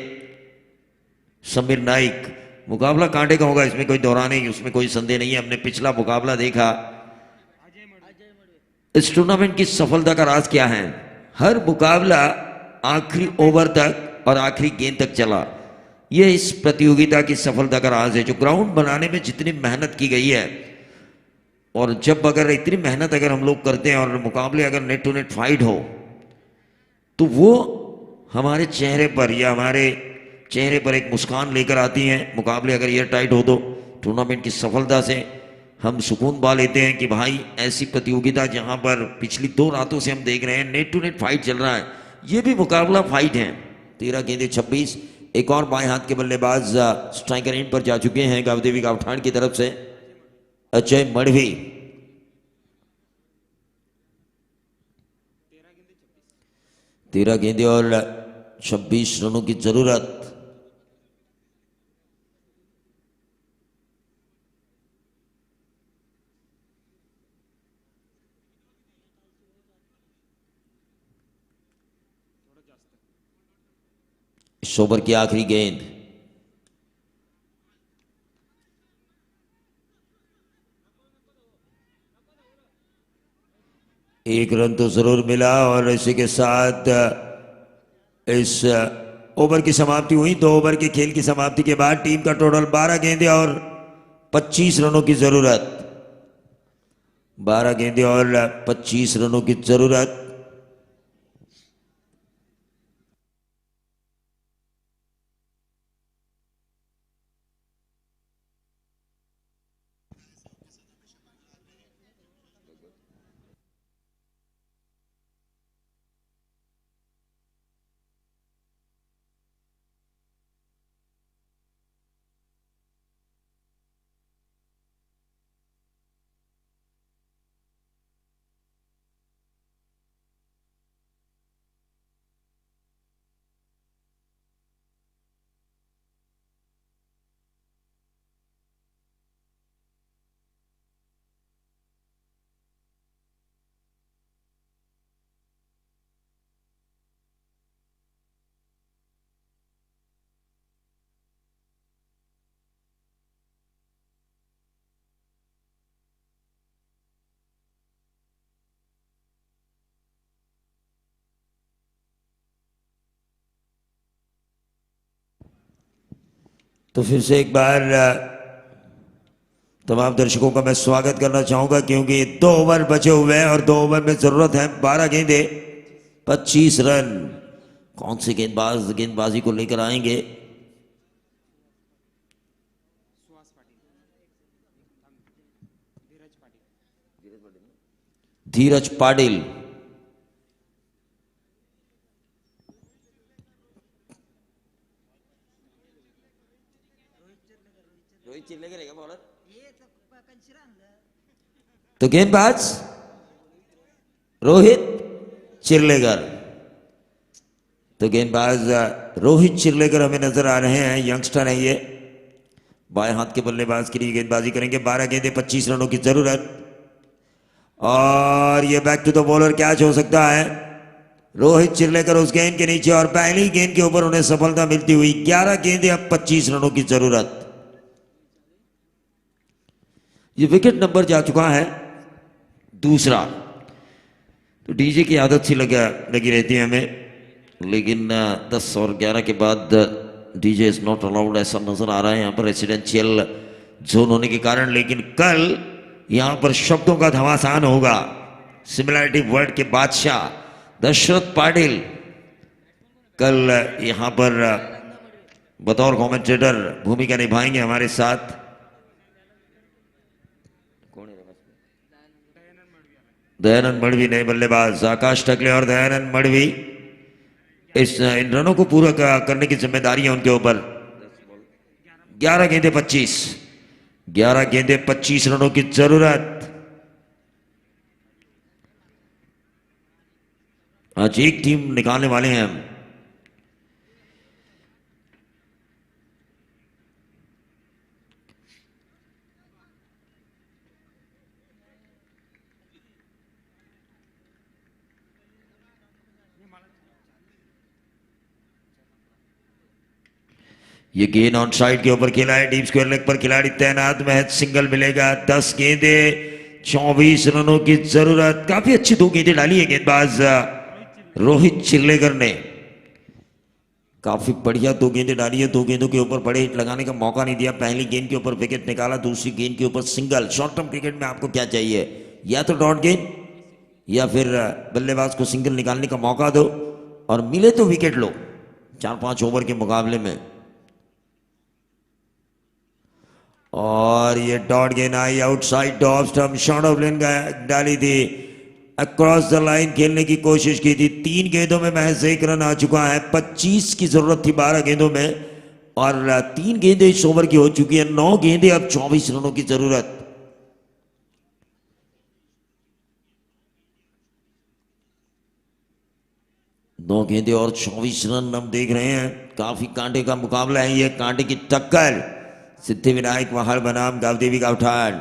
समीर नाइक। मुकाबला कांटे का होगा, इसमें कोई दौरा नहीं, उसमें कोई संदेह नहीं है। हमने पिछला मुकाबला देखा। इस टूर्नामेंट की सफलता का राज क्या है? हर मुकाबला आखिरी ओवर तक और आखिरी गेंद तक चला। यह इस प्रतियोगिता की सफलता का राज है। जो ग्राउंड बनाने में जितनी मेहनत की गई है, और जब अगर इतनी मेहनत अगर हम लोग करते हैं और मुकाबले अगर नेट टू नेट फाइट हो, तो वो हमारे चेहरे पर या हमारे चेहरे पर एक मुस्कान लेकर आती हैं। मुकाबले अगर एयर टाइट हो तो टूर्नामेंट की सफलता से हम सुकून पा लेते हैं कि भाई ऐसी प्रतियोगिता जहां पर पिछली 2 रातों से हम देख रहे हैं नेट टू नेट फाइट चल रहा है, ये भी मुकाबला फाइट है। 13 गेंदे 26। एक और बाएं हाथ के बल्लेबाज स्ट्राइकर एंड पर जा चुके हैं गावदेवी गावठाण की तरफ से अजय मड़वी। 13 गेंदे और 26 रनों की जरूरत। इस ओवर की आखिरी गेंद। एक रन तो जरूर मिला और इसी के साथ इस ओवर की समाप्ति हुई। 2 ओवर के खेल की समाप्ति के बाद टीम का टोटल 12 गेंदे और 25 रनों की जरूरत। 12 गेंदें और 25 रनों की जरूरत। तो फिर से एक बार तमाम दर्शकों का मैं स्वागत करना चाहूंगा, क्योंकि 2 ओवर बचे हुए हैं और 2 ओवर में जरूरत है 12 गेंदे 25 रन। कौन से गेंदबाज गेंदबाजी को लेकर आएंगे? धीरज पाटिल। तो गेंदबाज रोहित चिरलेगर। तो गेंदबाज रोहित चिरलेगर हमें नजर आ रहे हैं, यंगस्टर है ये। बाएं हाथ के बल्लेबाज के लिए गेंदबाजी करेंगे। 12 गेंदे 25 रनों की जरूरत। और ये back to the bowler catch हो सकता है। रोहित चिरलेकर उस गेंद के नीचे और पहली गेंद के ऊपर उन्हें सफलता मिलती हुई। 11 गेंदे अब 25 रनों की जरूरत। ये विकेट नंबर जा चुका है दूसरा। तो डीजे की आदत सी लगी रहती है हमें, लेकिन 10 और 11 के बाद डीजे इज नॉट अलाउड ऐसा नजर आ रहा है यहाँ पर, रेसिडेंशियल जोन होने के कारण। लेकिन कल यहाँ पर शब्दों का घमासान होगा। सिमिलैरिटी वर्ड के बादशाह दशरथ पाटिल कल यहाँ पर बतौर कमेंटेटर भूमिका निभाएंगे हमारे साथ। दयानंद मड़वी नए बल्लेबाज, आकाश टकले और दयानंद मड़वी इन रनों को पूरा करने की जिम्मेदारी है उनके ऊपर। 11 गेंदे 25, 11 गेंदे 25 रनों की जरूरत। आज एक टीम निकालने वाले हैं हम। ये गेंद ऑन साइड के ऊपर खेला है, डीप स्क्वायर लेग पर खिलाड़ी तैनात, महज सिंगल मिलेगा। 10 गेंदे 24 रनों की जरूरत। काफी अच्छी 2 गेंदें डाली है गेंदबाज रोहित चिरलेकर ने। काफी बढ़िया 2 गेंदें डाली है। 2 गेंदों के ऊपर बड़े हिट लगाने का मौका नहीं दिया। पहली गेंद के ऊपर विकेट निकाला, दूसरी गेंद के ऊपर सिंगल। शॉर्ट टर्म क्रिकेट में आपको क्या चाहिए? या तो डॉट गेंद या फिर बल्लेबाज को सिंगल निकालने का मौका दो, और मिले तो विकेट लो 4-5 ओवर के मुकाबले में। और ये डॉट गेंद आई outside off stump, short of length डाली थी, अक्रॉस द लाइन खेलने की कोशिश की थी। 3 गेंदों में महज 1 रन आ चुका है। 25 की जरूरत थी 12 गेंदों में, और 3 गेंदें इस ओवर की हो चुकी है। 9 गेंदें अब 24 रनों की जरूरत। नौ गेंदें और 24 रन हम देख रहे हैं। काफी कांटे का मुकाबला है ये, कांटे की टक्कर। सिद्धि विनायक महाल बनाम गावदेवी गावठान,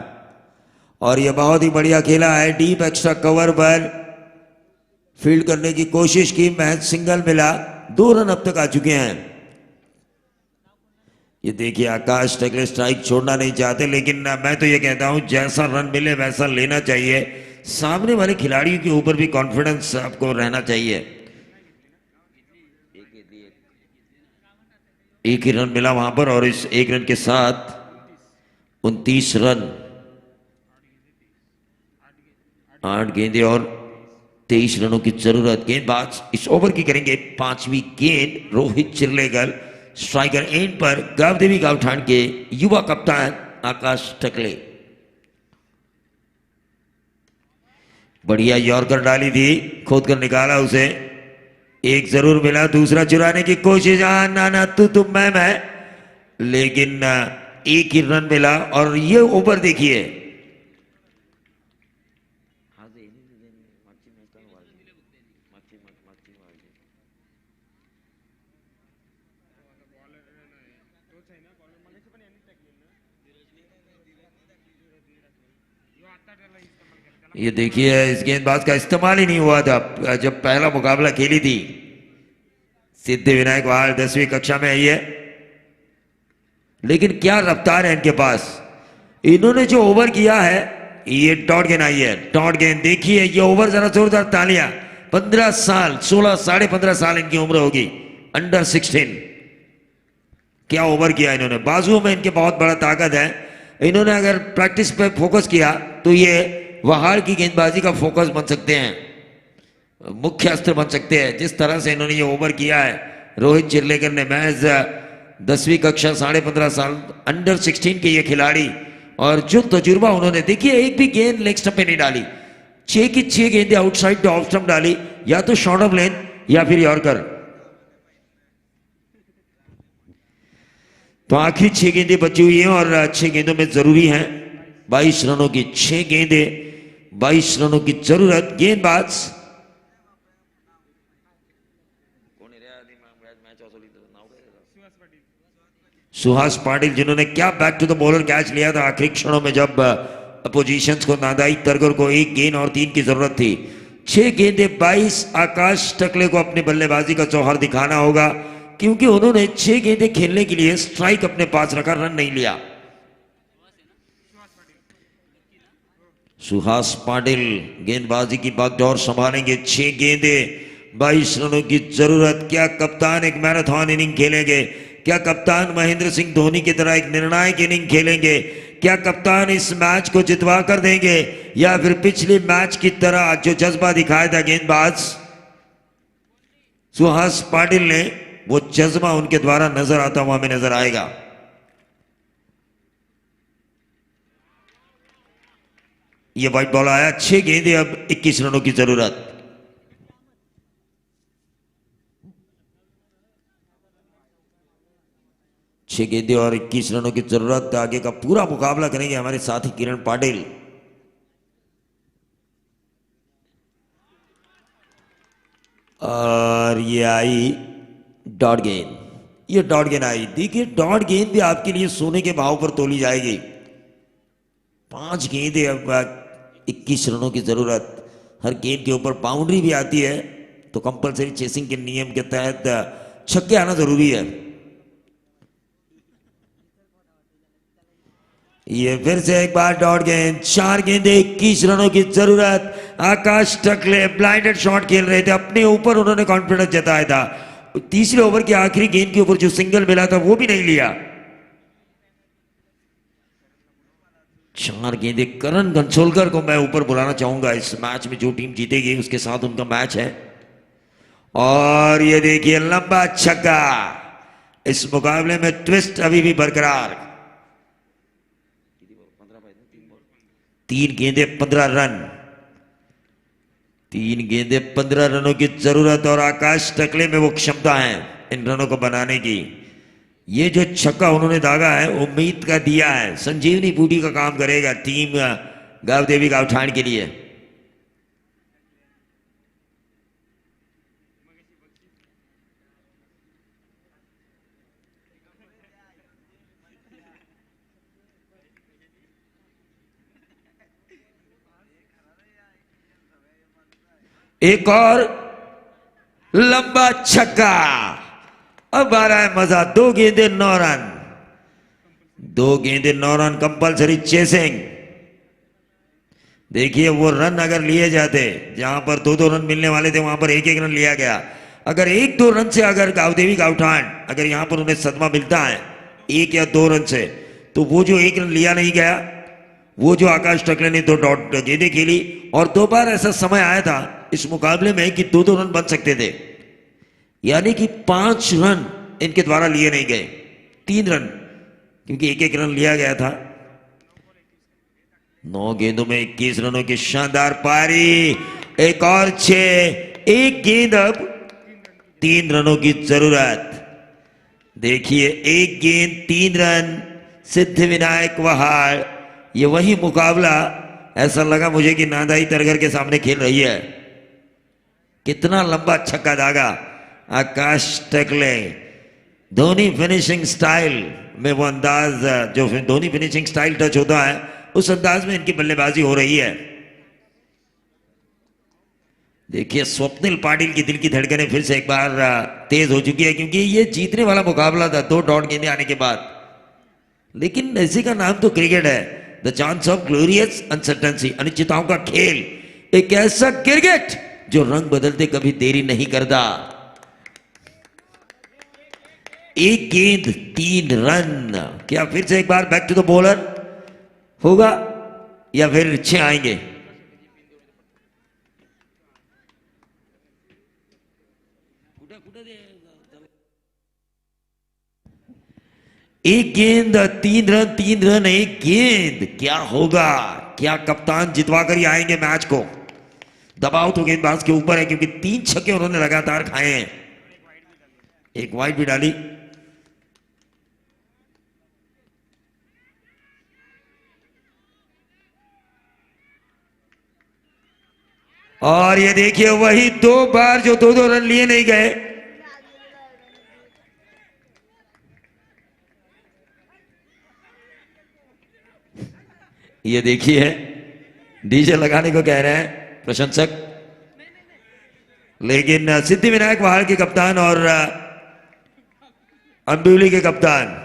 और यह बहुत ही बढ़िया खेला है। डीप एक्स्ट्रा कवर पर फील्ड करने की कोशिश की, महज सिंगल मिला। 2 रन अब तक आ चुके हैं। ये देखिए आकाश टकले स्ट्राइक छोड़ना नहीं चाहते, लेकिन मैं तो ये कहता हूं जैसा रन मिले वैसा लेना चाहिए। सामने वाले खिलाड़ियों के ऊपर भी कॉन्फिडेंस आपको रहना चाहिए। एक ही रन मिला वहां पर, और इस 1 रन के साथ 29 रन, 8 गेंदें और 23 रनों की जरूरत। गेंदबाज इस ओवर की करेंगे 5वीं गेंद। रोहित चिर्लेकर स्ट्राइकर एंड पर गावदेवी गावठाण के युवा कप्तान आकाश टकले। बढ़िया यॉर्कर डाली थी, खोद कर निकाला उसे, एक जरूर मिला, दूसरा चुराने की कोशिश, ना तू तुम मैं, लेकिन एक ही रन मिला। और ये ओवर देखिए, ये देखिए इस गेंदबाज का इस्तेमाल ही नहीं हुआ था जब पहला मुकाबला खेली थी। सिद्धि विनायक वाल 10वीं कक्षा में आई है, लेकिन क्या रफ्तार है इनके पास। इन्होंने जो ओवर किया है, ये डॉट गेंद आई है, डॉट गेंद। देखिए ये ओवर, जरा जोरदार तालियां। 15 साल, 16 साढ़े 15 साल इनकी उम्र होगी, अंडर 16। क्या ओवर किया इन्होंने। बाजुओं में इनके बहुत बड़ा ताकत है। इन्होंने अगर प्रैक्टिस पे फोकस किया तो ये वहाड़ की गेंदबाजी का फोकस बन सकते हैं, मुख्य अस्त्र बन सकते हैं। जिस तरह से इन्होंने ये ओवर किया है रोहित चिर्लेकर ने, महज 10वीं कक्षा, 15.5 साल, अंडर 16 के ये खिलाड़ी, और जो तजुर्बा उन्होंने, देखिए एक भी गेंद लेग स्टंप पे नहीं डाली, 6 की 6 गेंदें आउटसाइड द ऑफ स्टंप डाली, या तो शॉर्ट ऑफ लेन या फिर यॉर्कर। तो आखिरी 6 गेंदें बची हुई हैं और 6 गेंदों में जरूरी है 22 रनों की। 6 गेंदें, 22 रनों की जरूरत। गेंदबाज सुहास पाटिल, जिन्होंने क्या back to the bowler catch लिया था आखिरी क्षणों में, जब अपोजिशंस को, नादाई तरगर को 1 गेंद और 3 की जरूरत थी। 6 गेंदें 22। आकाश टकले को अपनी बल्लेबाजी का जौहर दिखाना होगा, क्योंकि उन्होंने 6 गेंदें खेलने के लिए स्ट्राइक अपने पास रखा, रन नहीं लिया। सुहास पाटिल गेंदबाजी की बागडोर संभालेंगे। 6 गेंदें, 22 रनों की जरूरत। क्या कप्तान एक मैराथन इनिंग खेलेंगे? क्या कप्तान महेंद्र सिंह धोनी की तरह एक निर्णायक इनिंग खेलेंगे? क्या कप्तान इस मैच को जितवा कर देंगे, या फिर पिछले मैच की तरह जो जज्बा दिखाया था गेंदबाज सुहास पाटिल ने, वो जज्बा उनके द्वारा नजर आता हुआ हमें नजर आएगा। ये व्हाइट बॉल आया। 6 गेंदें, अब 21 रनों की जरूरत। छह गेंदें और 21 रनों की जरूरत। आगे का पूरा मुकाबला करेंगे हमारे साथी किरण पाटिल। और ये आई डॉट गेंद, ये डॉट गेंद आई। देखिए डॉट गेंद भी आपके लिए सोने के भाव पर तोली जाएगी। 5 गेंदें, अब 21 रनों की जरूरत। हर गेंद के ऊपर बाउंड्री भी आती है, तो कंपलसरी चेसिंग के नियम के तहत छक्के आना जरूरी है। ये फिर से एक बार डॉट गेंद। 4 गेंदें, 21 रनों की जरूरत। आकाश टकले ब्लाइंडेड शॉट खेल रहे थे, अपने ऊपर उन्होंने कॉन्फिडेंस जताया था। तीसरे ओवर की आखिरी गेंद के ऊपर जो सिंगल मिला था वो भी नहीं लिया। 4 गेंदें। करण घनसोलकर को मैं ऊपर बुलाना चाहूंगा। इस मैच में जो टीम जीतेगी उसके साथ उनका मैच है। और ये देखिए लंबा छक्का। इस मुकाबले में ट्विस्ट अभी भी बरकरार। 3 गेंदें 15 रन। 3 गेंदें 15 रनों की जरूरत, और आकाश टकले में वो क्षमता है इन रनों को बनाने की। ये जो छक्का उन्होंने दागा है, उम्मीद का दिया है, संजीवनी बूटी का काम करेगा टीम गावदेवी गावठाण के लिए। एक और लंबा छक्का। अब आ रहा है मजा। 2 गेंदें 9 रन। 2 गेंदें 9 रन, कंपलसरी चेसिंग। देखिए वो रन अगर लिए जाते, जहां पर 2-2 रन मिलने वाले थे वहां पर 1-1 रन लिया गया। अगर 1-2 रन से अगर गावदेवी गावठाण, अगर यहां पर उन्हें सदमा मिलता है 1 या 2 रन से, तो वो जो एक रन लिया नहीं गया, वो जो आकाश टकले ने 2 डॉट गेंदें खेली, और 2 बार ऐसा समय आया था इस मुकाबले में कि 2-2 रन बन सकते थे, यानी कि 5 रन इनके द्वारा लिए नहीं गए, 3 रन, क्योंकि 1-1 रन लिया गया था। 9 गेंदों में 21 रनों की शानदार पारी, एक और 6, एक गेंद, अब 3 रनों की जरूरत। देखिए, एक गेंद 3 रन, सिद्ध विनायक वहाड़। ये वही मुकाबला ऐसा लगा मुझे कि नांदाई तरगर के सामने खेल रही है। कितना लंबा छक्का दागा आकाश टकले, धोनी फिनिशिंग स्टाइल में, वो अंदाज जो धोनी फिनिशिंग स्टाइल टच होता है उस अंदाज में इनकी बल्लेबाजी हो रही है। देखिए, स्वप्निल पाटिल की दिल की धड़कनें फिर से एक बार तेज हो चुकी है, क्योंकि ये जीतने वाला मुकाबला था 2 डॉट गेंदें आने के बाद। लेकिन इसी का नाम तो क्रिकेट है, the chance of glorious uncertainty, अनिश्चितताओं का खेल। एक ऐसा क्रिकेट जो रंग बदलते कभी देरी नहीं करता। एक गेंद 3 रन। क्या फिर से एक बार बैक टू द बॉलर होगा या फिर 6 आएंगे? एक गेंद 3 रन, 3 रन, एक गेंद। क्या होगा? क्या कप्तान जितवा कर ही आएंगे मैच को? दबाव तो गेंदबाज के ऊपर है, क्योंकि 3 छक्के उन्होंने लगातार खाए हैं, एक वाइड भी डाली। और ये देखिए, वही 2 बार जो 2-2 रन लिए नहीं गए। ये देखिए, डीजे लगाने को कह रहे हैं प्रशंसक, लेकिन सिद्धि विनायक वहाड़ के कप्तान और अंबिवली के कप्तान